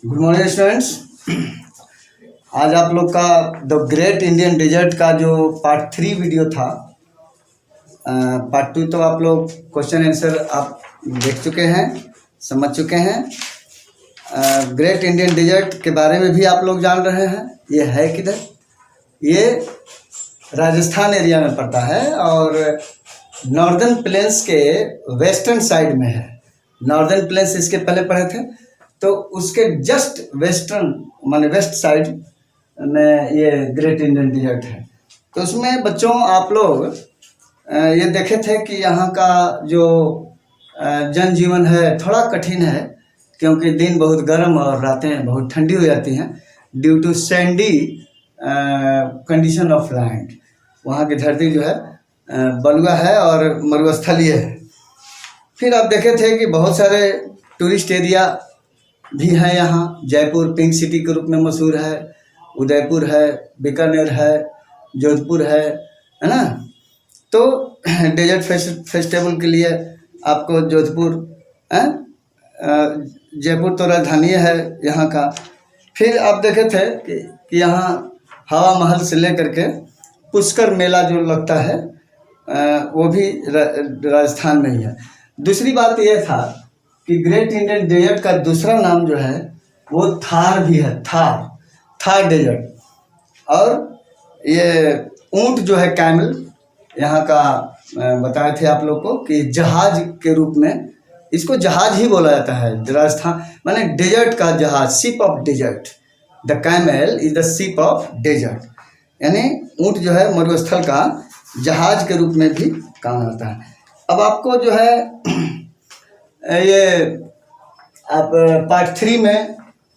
Good morning students. आज आप लोग का द ग्रेट इंडियन डेजर्ट का जो पार्ट 3 वीडियो था, पार्ट 2 तो आप लोग क्वेश्चन आंसर आप देख चुके हैं, समझ चुके हैं। ग्रेट इंडियन डेजर्ट के बारे में भी आप लोग जान रहे हैं। ये है किधर? ये राजस्थान एरिया में पड़ता है और नॉर्दर्न प्लेन्स के वेस्टर्न साइड में है। नॉर्दर्न प्लेन्स इसके पहले पढ़े थे, तो उसके जस्ट वेस्टर्न माने वेस्ट साइड में ये ग्रेट इंडियन डेजर्ट है। तो उसमें बच्चों आप लोग ये देखे थे कि यहाँ का जो जनजीवन है थोड़ा कठिन है, क्योंकि दिन बहुत गर्म और रातें बहुत ठंडी हो जाती हैं due to sandy condition of land. वहाँ की धरती जो है बलुआ है और मरुस्थलीय है। फिर आप देखे थे कि बहुत सारे टूरिस्ट एरिया भी हैं यहाँ। जयपुर पिंक सिटी के रूप में मशहूर है, उदयपुर है, बीकानेर है, जोधपुर है ना। तो डेजर्ट फेस्टिवल के लिए आपको जोधपुर जयपुर तो राजधानी है यहाँ का। फिर आप देखे थे कि यहाँ हवा महल से लेकर के पुष्कर मेला जो लगता है वो भी राजस्थान में ही है। दूसरी बात यह था कि ग्रेट इंडियन डेजर्ट का दूसरा नाम जो है वो थार भी है, थार डेजर्ट। और ये ऊंट जो है कैमल यहाँ का बताए थे आप लोग को कि जहाज के रूप में इसको जहाज ही बोला जाता है। राजस्थान माने डेजर्ट का जहाज, ship of desert. The camel is the ship of desert, यानी ऊंट जो है मरुस्थल का जहाज के रूप में भी काम आता है। अब आपको जो है ये आप पार्ट 3 में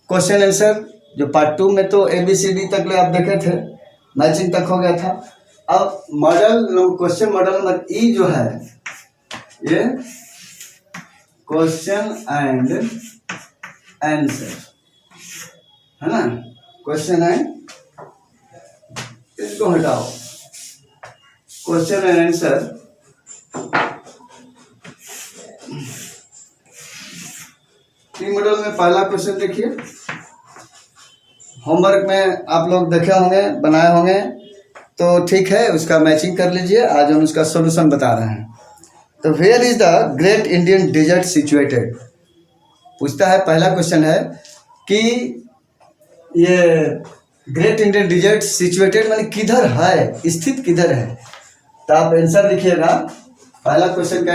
क्वेश्चन आंसर, जो पार्ट 2 में तो ABCD तक ले आप देखे थे, मैचिंग तक हो गया था। अब क्वेश्चन मॉडल नंबर E जो है ये क्वेश्चन एंड आंसर है ना। क्वेश्चन एंड, इसको हटाओ, question and answer. T model में पहला क्वेश्चन देखिए, होमवर्क में आप लोग देखे होंगे, बनाए होंगे, तो ठीक है, उसका मैचिंग कर लीजिए। आज हम उसका सॉल्यूशन बता रहे हैं। तो where is the great Indian desert situated, पूछता है। पहला क्वेश्चन है कि ये ग्रेट इंडियन डेजर्ट सिचुएटेड माने किधर है, स्थित किधर है। तो आप आंसर लिखिएगा। पहला क्वेश्चन का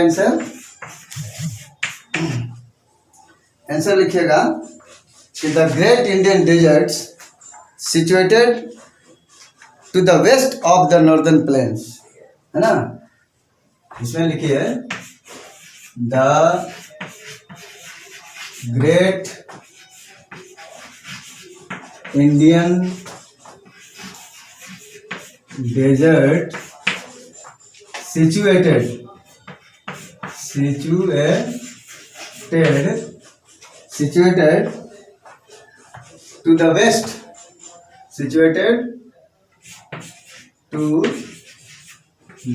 आंसर लिखिएगा कि the great Indian deserts situated to the west of the northern plains, है ना। इसमें लिखिए the great Indian desert situated to the west, situated to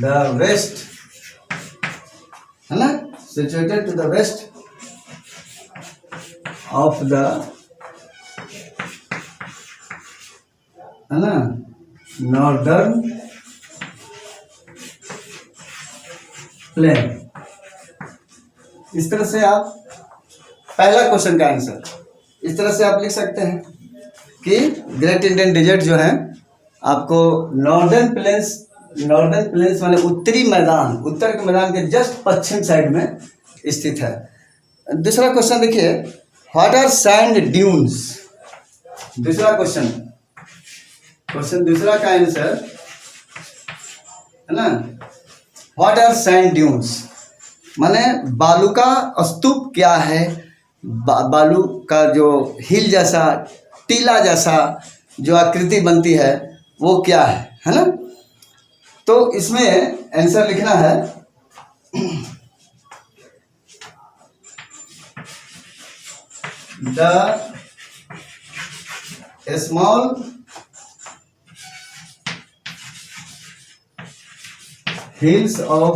the west, है ना, situated to the west of the, है ना, northern प्लेन। इस तरह से आप पहला क्वेश्चन का आंसर इस तरह से आप लिख सकते हैं कि ग्रेट इंडियन डेजर्ट जो है आपको नॉर्दर्न प्लेन्स माने उत्तरी मैदान, उत्तर के मैदान के जस्ट पश्चिम साइड में स्थित है। दूसरा क्वेश्चन देखिए, व्हाट आर सैंड ड्यून्स। दूसरा क्वेश्चन दूसरा का आंसर है ना, व्हाट आर सैंड ड्यून्स माने बालू का स्तूप क्या है। बालू का जो हिल जैसा, टीला जैसा जो आकृति बनती है वो क्या है ना। तो इसमें आंसर लिखना है the small hills of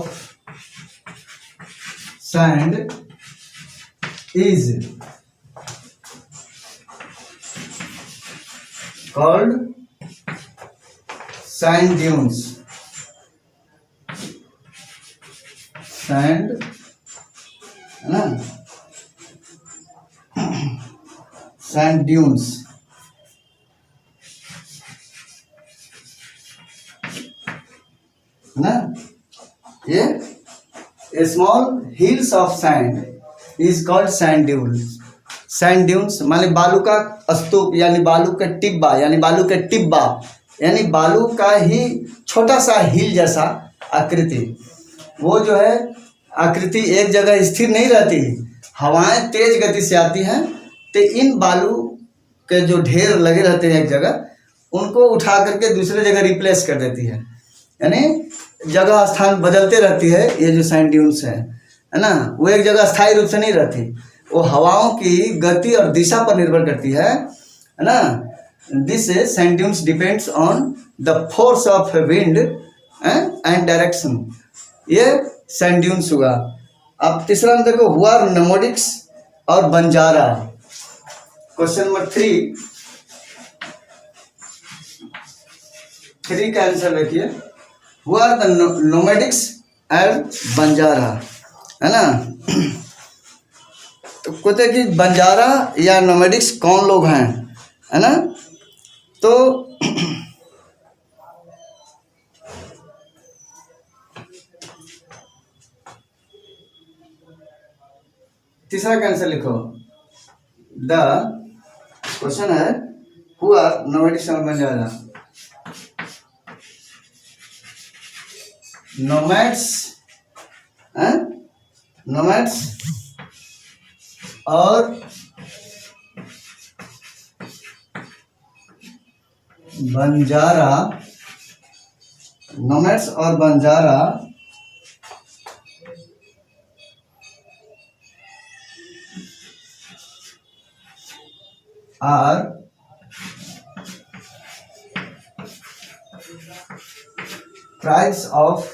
sand is called sand dunes. Sand, है ना, sand dunes, है ना, ये small hills of sand is called sand dunes. Sand dunes माने बालू का स्तूप, यानी बालू का टिब्बा, यानी बालू का टिब्बा, यानी बालू का ही छोटा सा हिल जैसा आकृति. वो जो है आकृति एक जगह स्थिर नहीं रहती, हवाएं तेज गति से आती हैं, तो इन बालू के जो ढेर लगे रहते हैं एक जगह, उनको उठा करके दूसरे जगह रिप्लेस कर देती है, यानी जगह स्थान बदलते रहती है. ये जो सैंड ड्यून्स है ना, वो एक जगह स्थायी रूप से नहीं रहती, वो हवाओं की गति और दिशा पर निर्भर करती है ना. This sand dunes depends on the force of wind and direction. ये सैंड ड्यून्स हुआ. अब तीसरा हम देखो, हुआ नोमैडिक्स और बंजारा. क्वेश्चन नंबर 3 का आंसर देखिए. हुआ द नोमैडिक्स एंड बंजारा, है ना. तो कहते हैं कि बंजारा या नोमैडिक्स कौन लोग हैं, है ना. तो तीसरा का आंसर लिखो. द क्वेश्चन है हुआ नोमैडिक्स और बंजारा. नोमैड्स, नोमैड्स और बंजारा, नोमैड्स और Banjara are tribes of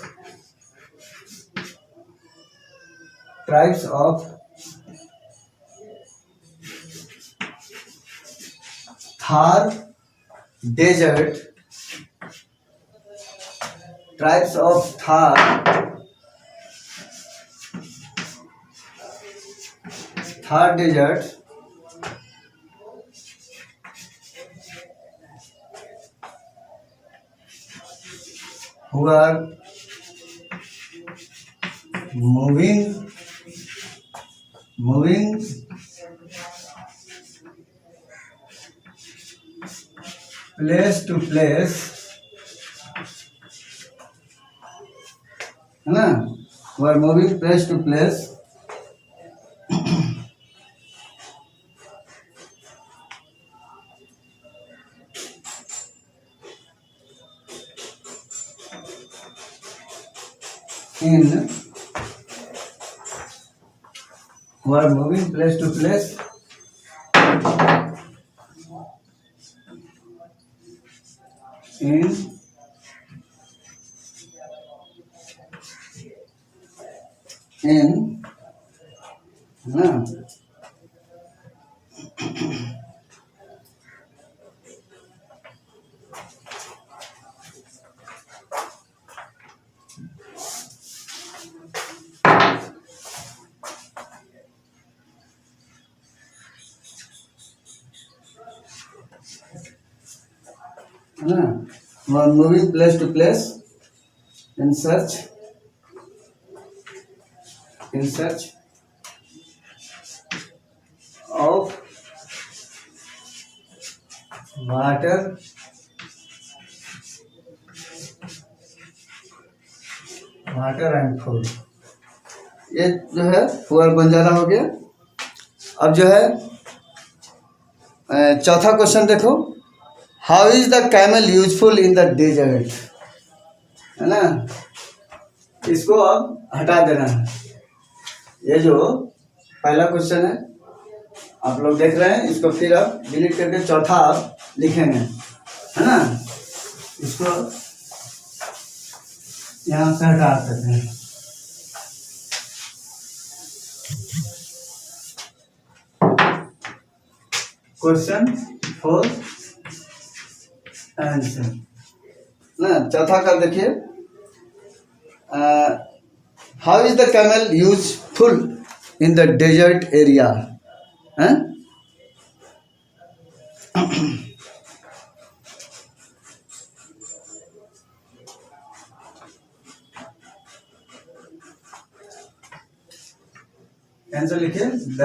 Thar desert, tribes of Thar desert who are moving place to place, है ना, who are moving place to place in, who are moving place to place in ना, moving place to place in search of water and food. ये जो है poor Banjara हो गया. अब जो है चौथा क्वेश्चन देखो. How is the camel useful in the desert, है ना. इसको अब हटा देना है. ये जो पहला क्वेश्चन है आप लोग देख रहे हैं, इसको फिर अब डिलीट करके चौथा आप लिखेंगे, है ना. इसको यहाँ से हटा सकते हैं. क्वेश्चन 4, आंसर ना। चौथा का देखिए, how is the camel useful in the desert area? Answer लिखिए। द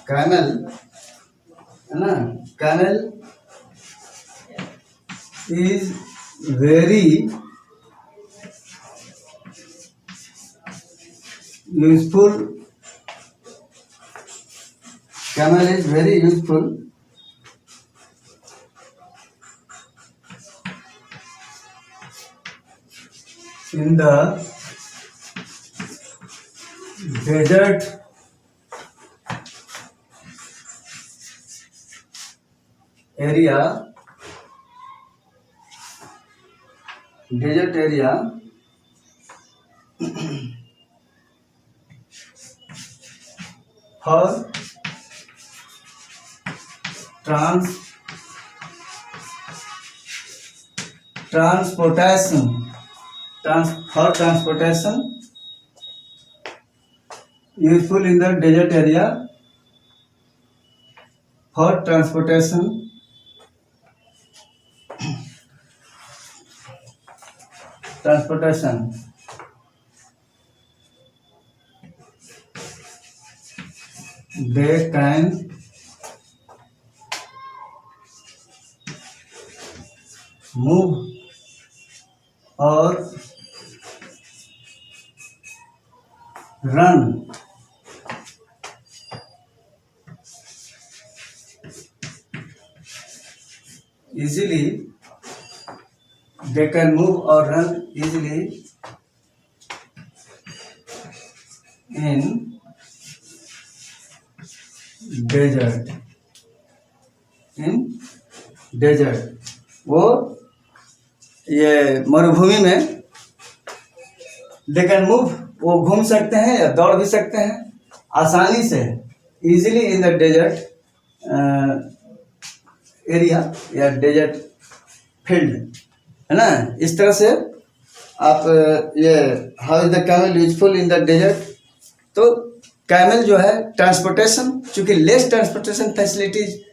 कैमल, है ना, camel is very useful, camel is very useful in the desert area, desert area for transportation, for transportation, useful in the desert area for transportation, they can move or run easily, they can move or run easily in desert, वो ये मरुभूमि में they can move, वो घूम सकते हैं या दौड़ भी सकते हैं आसानी से, easily in the desert area या डेजर्ट फील्ड, है ना। इस तरह से आप ये how is the camel useful in the desert, तो कैमल जो है ट्रांसपोर्टेशन, चूँकि less transportation facilities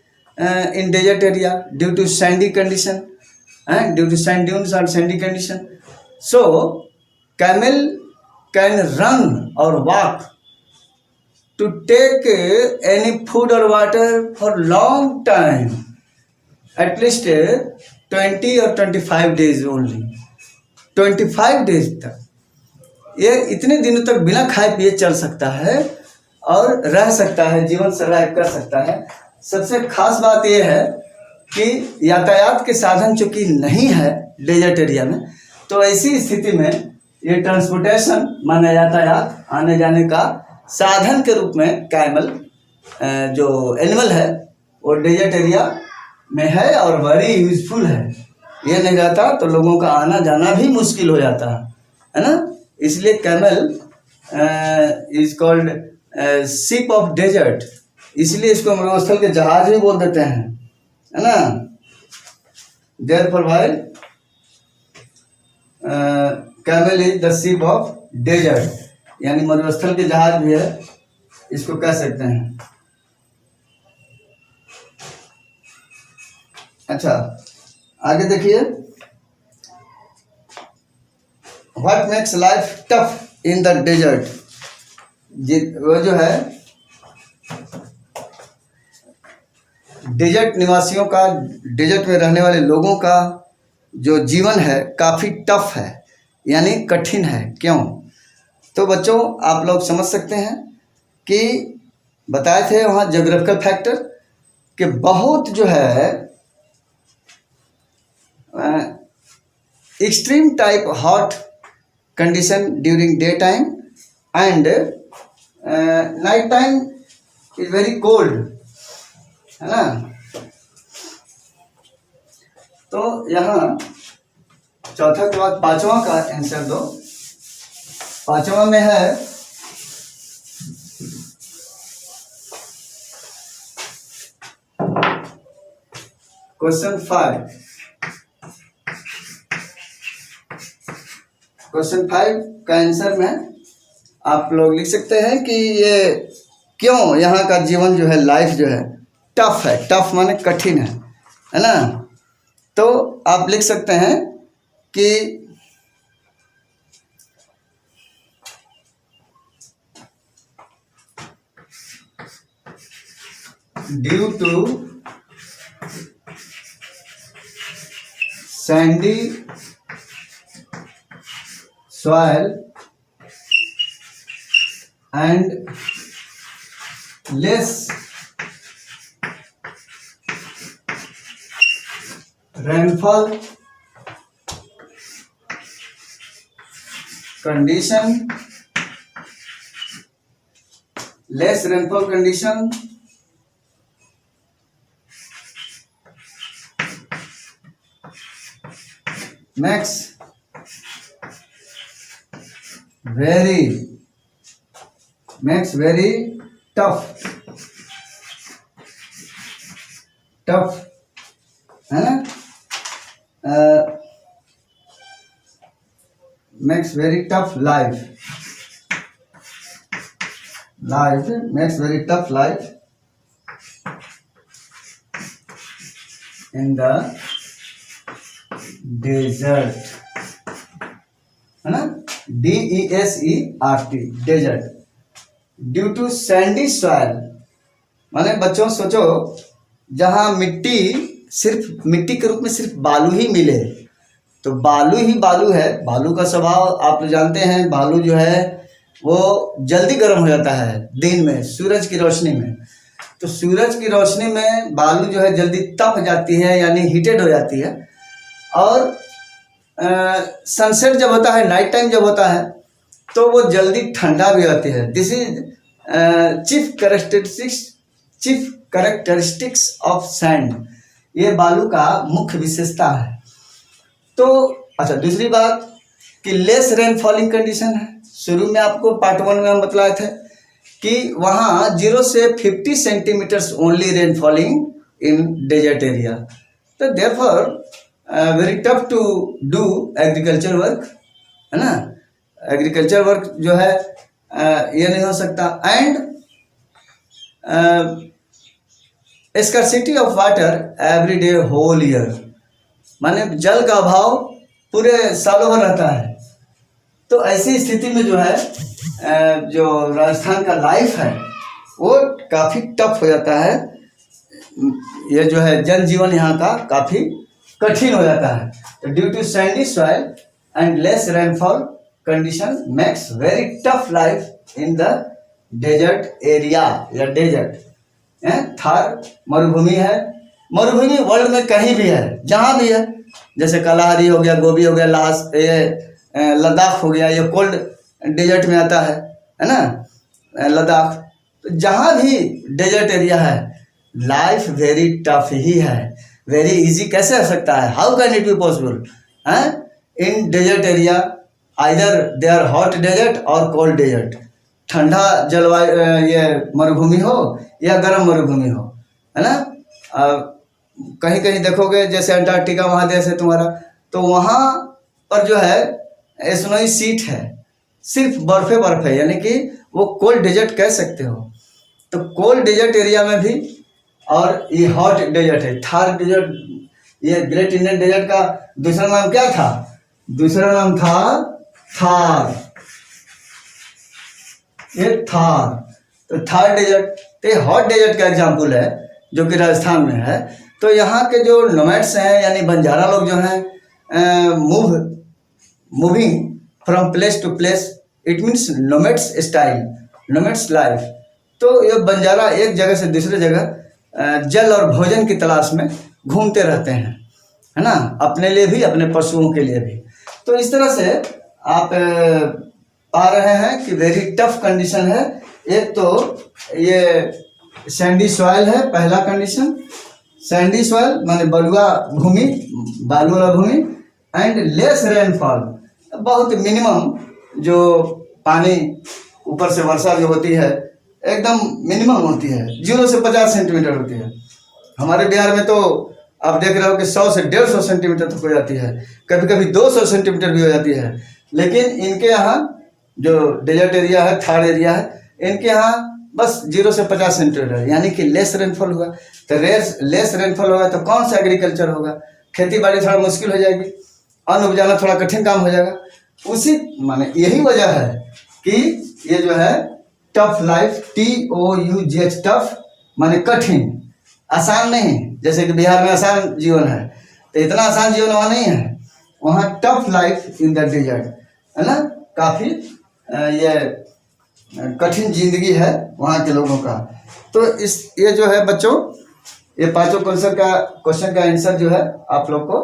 in desert area due to sandy condition, due to sand dunes और sandy condition, so camel can run और walk to take any food और water for long time, at least 20 और 25 days only, 25 days तक ये इतने दिनों तक बिना खाए पिए चल सकता है और रह सकता है, जीवन सर्वाइव कर सकता है। सबसे खास बात यह है कि यातायात के साधन चूँकि नहीं है डेजर्ट एरिया में, तो ऐसी स्थिति में ये ट्रांसपोर्टेशन माना यातायात आने जाने का साधन के रूप में कैमल जो एनिमल है वो डेजर्ट एरिया में है और वेरी यूजफुल है। ये नहीं रहता तो लोगों का आना जाना भी मुश्किल हो जाता है ना। इसलिए camel is called ship of desert, इसलिए इसको मरुस्थल के जहाज भी बोल देते हैं, है ना। देयरफॉर भाई camel is the ship of desert, यानी मरुस्थल के जहाज भी है, इसको कह सकते हैं। अच्छा, आगे देखिए, what makes life tough in the desert, वो जो है डेजर्ट निवासियों का, डेजर्ट में रहने वाले लोगों का जो जीवन है काफ़ी टफ है, यानी कठिन है। क्यों? तो बच्चों आप लोग समझ सकते हैं कि बताए थे वहाँ ज्योग्राफिकल फैक्टर कि बहुत जो है extreme type hot condition during day time and night time is very cold, है ना। तो यहाँ चौथा के बाद पांचवा का आंसर दो। पांचवा में है क्वेश्चन 5, क्वेश्चन 5 का आंसर में आप लोग लिख सकते हैं कि ये क्यों यहाँ का जीवन जो है, लाइफ जो है टफ है। टफ माने कठिन है ना। तो आप लिख सकते हैं कि due to sandy soil and less rainfall condition, less rainfall condition makes very tough है ना, makes very tough life makes very tough life in the desert, है ना, DESERT desert, due to sandy soil. माने बच्चों सोचो, जहाँ मिट्टी सिर्फ मिट्टी के रूप में सिर्फ बालू ही मिले, तो बालू ही बालू है। बालू का स्वभाव आप जानते हैं, बालू जो है वो जल्दी गर्म हो जाता है दिन में सूरज की रोशनी में। तो सूरज की रोशनी में बालू जो है जल्दी तप जाती है, यानी हीटेड हो जाती है। और सनसेट जब होता है, नाइट टाइम जब होता है, तो वो जल्दी ठंडा भी होती है। This is chief characteristics of sand, ये बालू का मुख्य विशेषता है। तो अच्छा, दूसरी बात कि लेस रेन फॉलिंग कंडीशन है। शुरू में आपको पार्ट 1 में हम बतलाए थे कि वहाँ 0 से 50 centimetres only rain falling in desert area. तो therefore very tough to do agriculture work, है ना। एग्रीकल्चर वर्क जो है ये नहीं हो सकता। And scarcity of water every day whole year, माने जल का अभाव पूरे सालों भर रहता है। तो ऐसी स्थिति में जो है जो राजस्थान का लाइफ है वो काफ़ी टफ हो जाता है। ये जो है जनजीवन यहाँ का काफ़ी कठिन हो जाता है। तो due to sandy soil and less rainfall condition makes very tough life in the desert area या डेजर्ट। थार मरुभूमि है। मरुभूमि वर्ल्ड में कहीं भी है, जहाँ भी है, जैसे कलाहारी हो गया, गोबी हो गया, लास, ये लद्दाख हो गया, ये कोल्ड डेजर्ट में आता है ना, लद्दाख। तो जहाँ भी डेजर्ट एरिया है, लाइफ वेरी टफ ही है। वेरी इजी कैसे हो सकता है? How can it be possible? In desert area either they are hot desert और कोल्ड डेजर्ट, ठंडा जलवायु ये मरुभूमि हो या गर्म मरुभूमि हो, है ना। कहीं कहीं देखोगे जैसे अंटार्कटिका महादेश है तुम्हारा, तो वहाँ पर जो है स्नोई शीट है, सिर्फ बर्फे बर्फ है, यानी कि वो कोल्ड डेजर्ट कह सकते हो। तो कोल्ड डेजर्ट एरिया में भी, और ये हॉट डेजर्ट है, थार डेजर्ट। ये ग्रेट इंडियन डेजर्ट का दूसरा नाम क्या था? दूसरा नाम था थार। ये थार, तो थार डेजर्ट, तो ये हॉट डेजर्ट का एग्जाम्पल है जो कि राजस्थान में है। तो यहाँ के जो नोमैड्स हैं, यानी बंजारा लोग जो हैं, moving from place to place, it means nomads style, nomads life. तो ये बंजारा एक जगह से दूसरे जगह जल और भोजन की तलाश में घूमते रहते हैं, है ना, अपने लिए भी, अपने पशुओं के लिए भी। तो इस तरह से आप पा रहे हैं कि वेरी टफ कंडीशन है। एक तो ये सैंडी सॉइल है, पहला कंडीशन। सैंडी सॉइल माने बलुआ भूमि, बालू वाला भूमि। एंड लेस रेनफॉल, बहुत मिनिमम जो पानी ऊपर से वर्षा जो होती है एकदम मिनिमम होती है, 0 से 50 सेंटीमीटर होती है। हमारे बिहार में तो आप देख रहे हो कि 100 से 150 सेंटीमीटर तक हो जाती है, कभी कभी 200 सेंटीमीटर भी हो जाती है। लेकिन इनके यहाँ जो डेजर्ट एरिया है, थार एरिया है, इनके यहाँ बस 0 से 50 सेंटीमीटर है, यानी कि लेस रेनफॉल हुआ। तो लेस रेनफॉल होगा तो कौन सा एग्रीकल्चर होगा? खेती बाड़ी थोड़ा मुश्किल हो जाएगी, अन्न उपजाना थोड़ा कठिन काम हो जाएगा। उसी माने यही वजह है कि ये जो है टफ लाइफ, TOUGH, टफ माने कठिन, आसान नहीं। जैसे कि बिहार में आसान जीवन है, तो इतना आसान जीवन वहाँ नहीं है, वहाँ tough life in the desert है ना, काफ़ी ये कठिन जिंदगी है वहाँ के लोगों का। तो ये जो है बच्चों, ये पांचों क्वेश्चन का आंसर जो है आप लोग को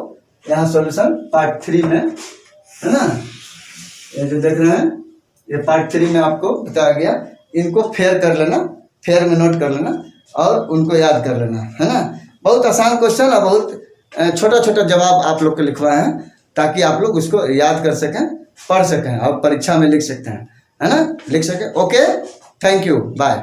यहाँ सॉल्यूशन पार्ट 3 में है ना, ये जो देख रहे हैं ये पार्ट 3 में आपको बताया गया। इनको फेयर कर लेना, फेयर में नोट कर लेना और उनको याद कर लेना है ना। बहुत आसान क्वेश्चन और बहुत छोटा छोटा जवाब आप लोग को लिखवाए हैं, ताकि आप लोग उसको याद कर सकें, पढ़ सकें और परीक्षा में लिख सकते हैं, है ना, लिख सकें। Okay, thank you, bye.